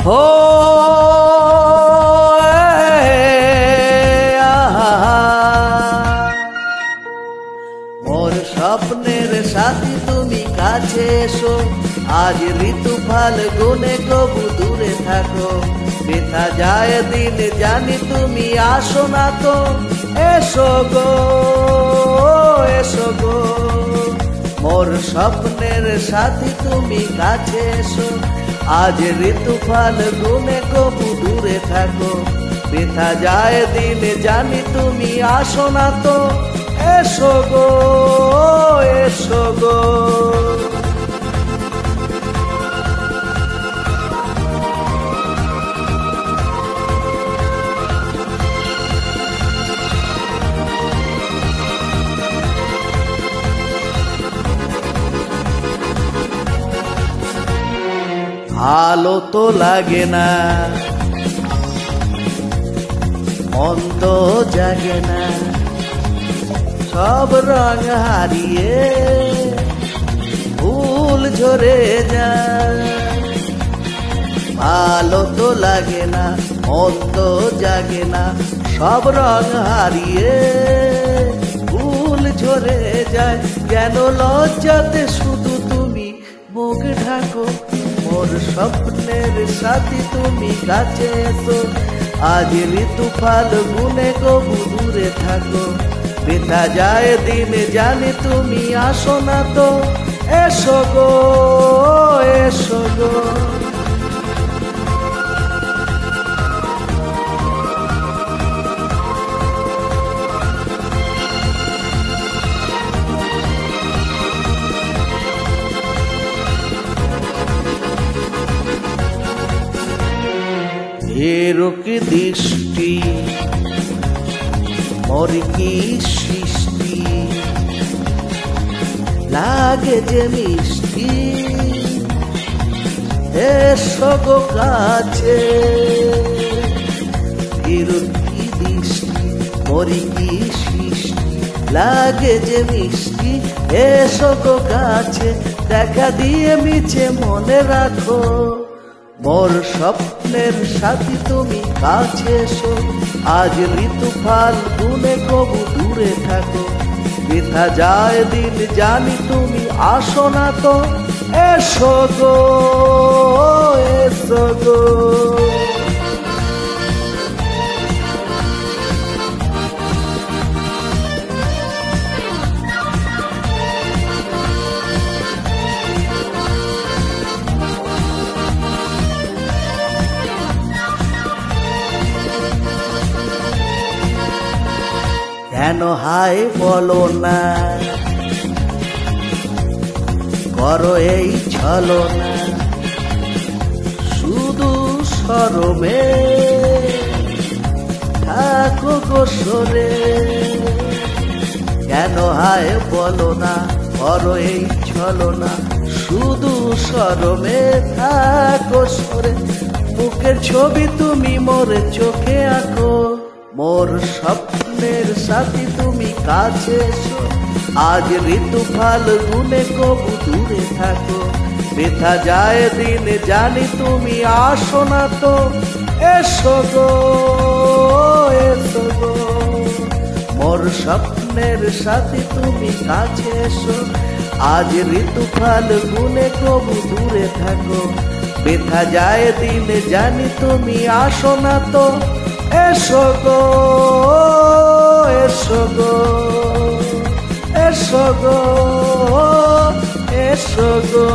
হো মোর স্বপ্নের সাথী তুমি কাছে এসো, আজ ঋতু ফাল্গুনে কবু দূরে থাকো। বৃথা যায় দিন জানি তুমি আসো না তো, এসো গো এসো গো। মোর স্বপ্নের সাথী তুমি কাছে এসো, আজ ঋতু ফাল্গুনে কবু দূরে থাকো। বৃথা যায় দিন জানি তুমি আসো না তো, এসো গো এসো গো। ভালো তো লাগে না, মন্দ জাগে না, সব রং হারিয়ে ফুল ঝরে যায়। ভালো তো লাগে না, মন্দ জাগে না, সব রং হারিয়ে ফুল ঝরে যায়। কেন লজ্জাতে শুধু তুমি মুখ ঢাকো, মোর স্বপ্নের সাথী তুমি কাছে এসো, আজ ঋতু ফাল্গুনে কবু দূরে থাকো। বৃথা যায় দিন জানি তুমি আসো না তো, এসো গো এসো গো। এরক দৃষ্টি মোর কি সৃষ্টি, লাগে যে মিষ্টি, এসো গো কাছে। এরক দৃষ্টি মোর কি সৃষ্টি, লাগে যে মিষ্টি, এসো গো কাছে। দেখা দিয়ে মিছে মনে রাখো, মোর স্বপ্নের সাথী তুমি কাছে এসো, আজ ঋতু ফাল্গুনে কবু দূরে থাকো। বৃথা যায় দিন জানি তুমি আসো না তো, এসো গো এসো গো। কেন হাই বলো না, করো এই ছলনা, শুধু শরমে থাকো গো সরে। কেন হাই বলো না, করো এই ছলনা, শুধু শরমে থাকো সরে। বুকের ছবি তুমি মোর চোখে আঁকো, মোর স্বপ্নের সাথী তুমি কাছে এসো, আজ ঋতু ফাল্গুনে কবু দূরে থাকো। বৃথা যায় দিন জানি তুমি আসো না তো, এসো গো এসো গো। মোর স্বপ্নের সাথী তুমি কাছে এসো, আজ ঋতু ফাল্গুনে কবু দূরে থাকো। বৃথা যায় দিন জানি তুমি আসো না তো, এসো গো এসো গো এসো গো এসো গো।